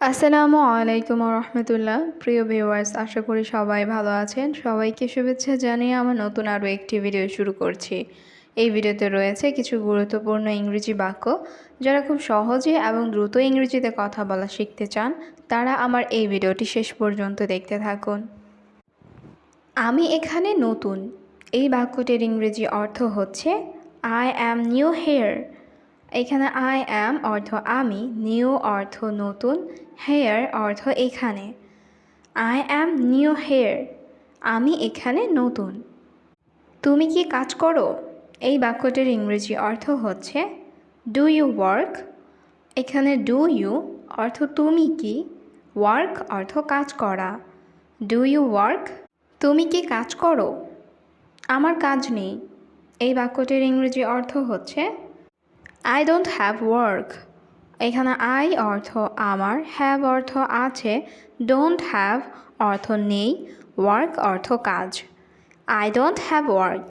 আসসালামু আলাইকুম রহমতুল্লাহ। প্রিয় ভিউয়ার্স, আশা করি সবাই ভালো আছেন। সবাইকে শুভেচ্ছা জানিয়ে আমার নতুন আরও একটি ভিডিও শুরু করছি। এই ভিডিওতে রয়েছে কিছু গুরুত্বপূর্ণ ইংরেজি বাক্য। যারা খুব সহজে এবং দ্রুত ইংরেজিতে কথা বলা শিখতে চান, তারা আমার এই ভিডিওটি শেষ পর্যন্ত দেখতে থাকুন। আমি এখানে নতুন। এই বাক্যটির ইংরেজি অর্থ হচ্ছে আই অ্যাম নিউ হেয়ার। এখানে আই অ্যাম অর্থ আমি, নিউ অর্থ নতুন, হেয়ার অর্থ এখানে। আই অ্যাম নিউ হেয়ার, আমি এখানে নতুন। তুমি কি কাজ করো? এই বাক্যটির ইংরেজি অর্থ হচ্ছে ডু ইউ ওয়ার্ক। এখানে ডু ইউ অর্থ তুমি কি, ওয়ার্ক অর্থ কাজ করা। ডু ইউ ওয়ার্ক, তুমি কি কাজ করো? আমার কাজ নেই। এই বাক্যটির ইংরেজি অর্থ হচ্ছে আই ডোন্ট হ্যাভ ওয়ার্ক। এখানে আই অর্থ আমার, হ্যাভ অর্থ আছে, ডোন্ট হ্যাভ অর্থ নেই, ওয়ার্ক অর্থ কাজ। আই ডোন্ট হ্যাভ ওয়ার্ক,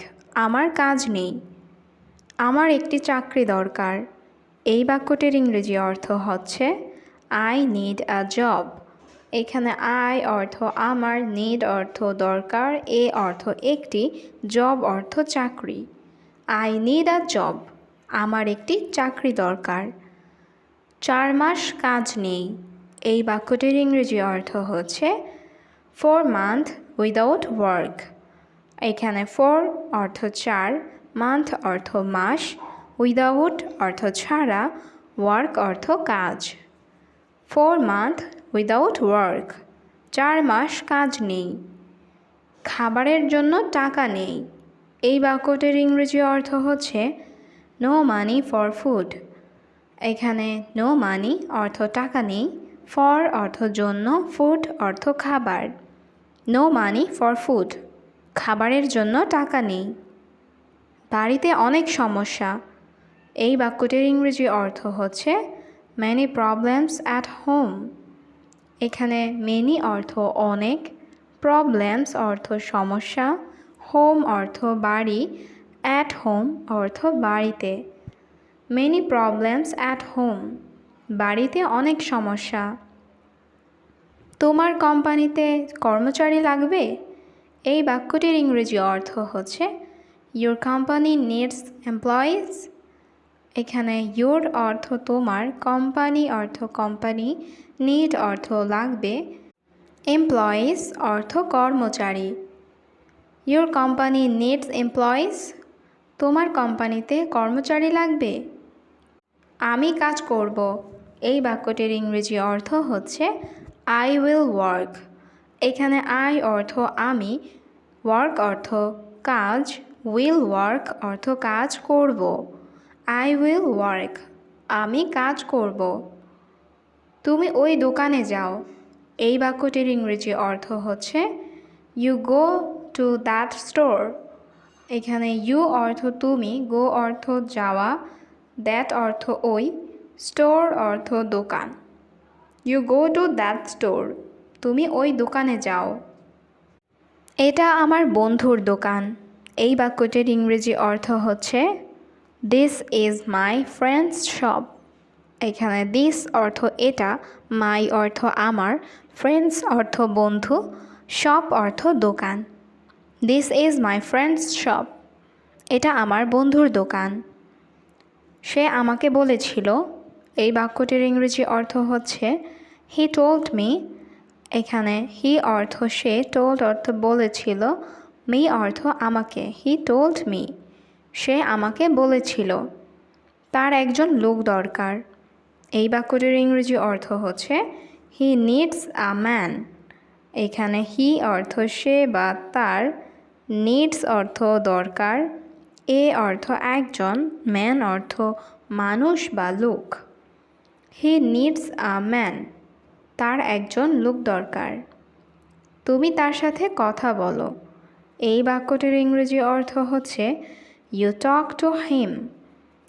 আমার কাজ নেই। আমার একটি চাকরি দরকার। এই বাক্যটির ইংরেজি অর্থ হচ্ছে আই নিড আ জব। এখানে আই অর্থ আমার, নিড অর্থ দরকার, এ অর্থ একটি, জব অর্থ চাকরি। আই নিড আ জব, আমার একটি চাকরি দরকার। 4 মাস কাজ নেই। এই বাক্যটির ইংরেজি অর্থ হচ্ছে 4 মান্থ উইদাউট ওয়ার্ক। এখানে 4 অর্থ 4, মান্থ অর্থ মাস, উইদাউট অর্থ ছাড়া, ওয়ার্ক অর্থ কাজ। 4 মান্থ উইদাউট ওয়ার্ক, 4 মাস কাজ নেই। খাবারের জন্য টাকা নেই। এই বাক্যটির ইংরেজি অর্থ হচ্ছে নো মানি ফর ফুড। এখানে নো মানি অর্থ টাকা নেই, ফর অর্থ জন্য, ফুড অর্থ খাবার। নো মানি ফর ফুড, খাবারের জন্য টাকা নেই। বাড়িতে অনেক সমস্যা। এই বাক্যটির ইংরেজি অর্থ হচ্ছে মেনি প্রবলেমস অ্যাট হোম। এখানে মেনি অর্থ অনেক, প্রবলেমস অর্থ সমস্যা, হোম অর্থ বাড়ি, অ্যাট হোম অর্থ বাড়িতে। মেনি প্রবলেমস অ্যাট হোম, বাড়িতে অনেক সমস্যা। তোমার কোম্পানিতে কর্মচারী লাগবে। এই বাক্যটির ইংরেজি অর্থ হচ্ছে ইউর কোম্পানি নিডস এমপ্লয়িজ। এখানে ইউর অর্থ তোমার, কোম্পানি অর্থ কোম্পানি, নিড অর্থ লাগবে, এমপ্লয়িজ অর্থ কর্মচারী। ইউর কোম্পানি নিডস এমপ্লয়িজ, তোমার কোম্পানিতে কর্মচারী লাগবে। আমি কাজ করব। এই বাক্যটির ইংরেজি অর্থ হচ্ছে আই উইল ওয়ার্ক। এখানে আই অর্থ আমি, ওয়ার্ক অর্থ কাজ, উইল ওয়ার্ক অর্থ কাজ করব। আই উইল ওয়ার্ক, আমি কাজ করব। তুমি ওই দোকানে যাও। এই বাক্যটির ইংরেজি অর্থ হচ্ছে you go to that store. এখানে ইউ অর্থ তুমি, গো অর্থ যাওয়া, দ্যাট অর্থ ওই, স্টোর অর্থ দোকান। You go to that store, তুমি ওই দোকানে যাও। এটা আমার বন্ধুর দোকান। এই বাক্যটির ইংরেজি অর্থ হচ্ছে this is my friends shop. এখানে দিস অর্থ এটা, মাই অর্থ আমার, ফ্রেন্ডস অর্থ বন্ধু, শপ অর্থ দোকান। This is my friends shop, এটা আমার বন্ধুর দোকান। সে আমাকে বলেছিল। এই বাক্যটির ইংরেজি অর্থ হচ্ছে হি টোল্ড মি। এখানে হি অর্থ সে, টোল্ড অর্থ বলেছিল, মি অর্থ আমাকে, হি টোল্ড মি, সে আমাকে বলেছিল। তার একজন লোক দরকার। এই বাক্যটির ইংরেজি অর্থ হচ্ছে হি নিডস আ ম্যান। এখানে হি অর্থ সে বা তার, নিডস অর্থ দরকার, এ অর্থ একজন, ম্যান অর্থ মানুষ বা লোক। হি নিডস আ ম্যান, তার একজন লোক দরকার। তুমি তার সাথে কথা বলো। এই বাক্যটির ইংরেজি অর্থ হচ্ছে ইউ টক টু হিম।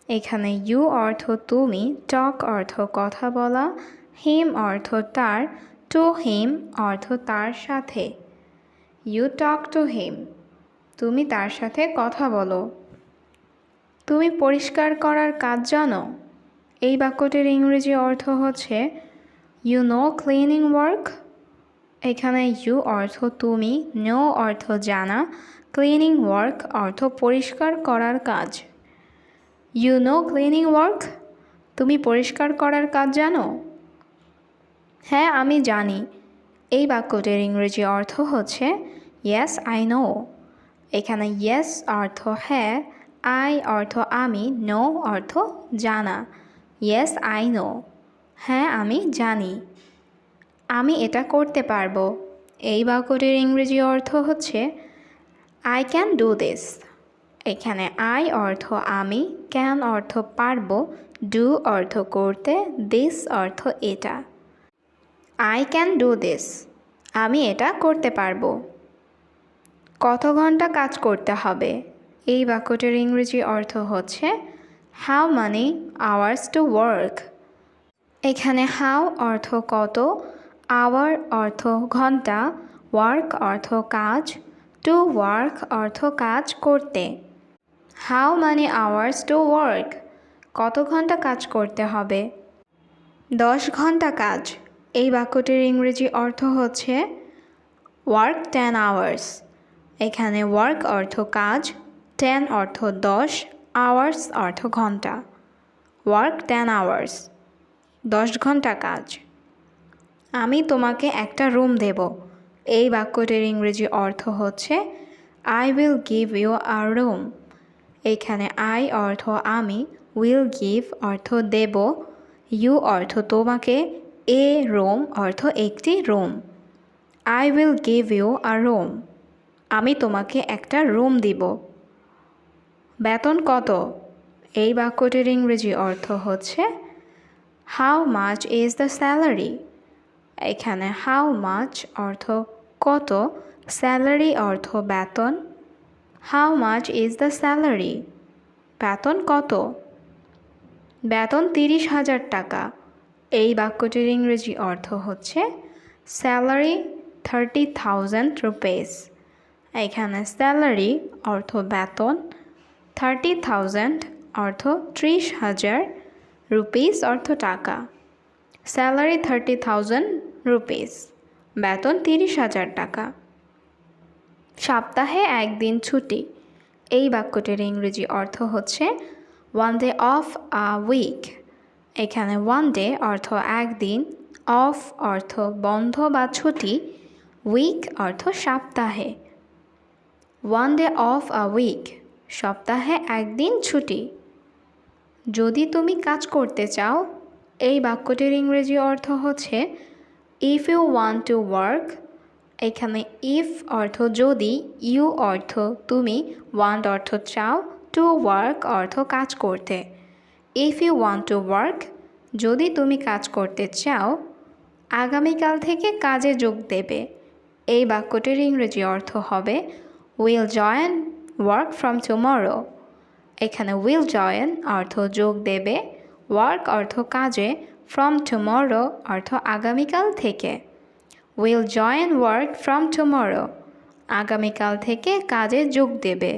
এখানে ইউ অর্থ তুমি, টক অর্থ কথা বলা, হিম অর্থ তার, টু হিম অর্থ তার সাথে। ইউ টক টু হিম, তুমি তার সাথে কথা বলো। তুমি পরিষ্কার করার কাজ জানো। এই বাক্যটির ইংরেজি অর্থ হচ্ছে ইউ নো ক্লিনিং ওয়ার্ক। এখানে ইউ অর্থ তুমি, নো অর্থ জানা, ক্লিনিং ওয়ার্ক অর্থ পরিষ্কার করার কাজ। ইউ নো ক্লিনিং ওয়ার্ক, তুমি পরিষ্কার করার কাজ জানো? হ্যাঁ আমি জানি। এই বাক্যটির ইংরেজি অর্থ হচ্ছে ইয়েস আই নো। এখানে ইয়েস অর্থ হ্যাঁ, আই অর্থ আমি, নো অর্থ জানা। ইয়েস আই নো, হ্যাঁ আমি জানি। আমি এটা করতে পারবো। এই বাক্যটির ইংরেজি অর্থ হচ্ছে আই ক্যান ডু দিস। এখানে আই অর্থ আমি, ক্যান অর্থ পারবো, ডু অর্থ করতে, দিস অর্থ এটা। আই ক্যান ডু দিস, আমি এটা করতে পারবো। কত ঘন্টা কাজ করতে হবে? এই বাক্যটির ইংরেজি অর্থ হচ্ছে how money hours two work. এখানে হাউ অর্থ কত, আওয়ার অর্থ ঘন্টা, ওয়ার্ক অর্থ কাজ, টু ওয়ার্ক অর্থ কাজ করতে। How money hours to work, কত ঘন্টা কাজ করতে হবে? 10 ঘন্টা কাজ। এই বাক্যটির ইংরেজি অর্থ হচ্ছে ওয়ার্ক 10 আওয়ার্স। এখানে ওয়ার্ক অর্থ কাজ, 10 অর্থ 10, আওয়ার্স অর্থ ঘন্টা। ওয়ার্ক 10 আওয়ার্স, 10 ঘন্টা কাজ। আমি তোমাকে একটা রুম দেব। এই বাক্যটির ইংরেজি অর্থ হচ্ছে I will give you a room. এখানে আই অর্থ আমি, উইল গিভ অর্থ দেব, ইউ অর্থ তোমাকে, এ রুম অর্থ একটি রুম। I will give you a room, আমি তোমাকে একটা রুম দিব। বেতন কত? এই বাক্যটির ইংরেজি অর্থ হচ্ছে how much is the salary. এখানে হাউ মাচ অর্থ কত, স্যালারি অর্থ বেতন। How much is the salary, বেতন কত? বেতন 30,000 টাকা। এই বাক্যটির ইংরেজি অর্থ হচ্ছে স্যালারি 30,000 রুপিস। এখানে স্যালারি অর্থ বেতন, 30,000 অর্থ 30,000, রুপিস অর্থ টাকা। স্যালারি 30,000 রুপিস, বেতন 30,000 টাকা। সপ্তাহে একদিন ছুটি। এই বাক্যটির ইংরেজি অর্থ হচ্ছে one day of a week. এখানে ওয়ান ডে অর্থ একদিন, অফ অর্থ বন্ধ বা ছুটি, উইক অর্থ সপ্তাহে। One day of a week, সপ্তাহে একদিন ছুটি। যদি তুমি কাজ করতে চাও। এই বাক্যটির ইংরেজি অর্থ হচ্ছে if you want to work. এখানে ইফ অর্থ যদি, ইউ অর্থ তুমি, ওয়ান্ট অর্থ চাও, টু ওয়ার্ক অর্থ কাজ করতে। If you want to work, যদি তুমি কাজ করতে চাও। আগামীকাল থেকে কাজে যোগ দেবে। এই বাক্যটির ইংরেজি অর্থ হবে will join work from tomorrow. এখানে উইল জয়েন অর্থ যোগ দেবে, ওয়ার্ক অর্থ কাজে, ফ্রম টুমরো অর্থ আগামীকাল থেকে। Will join work from tomorrow, আগামীকাল থেকে কাজে যোগ দেবে।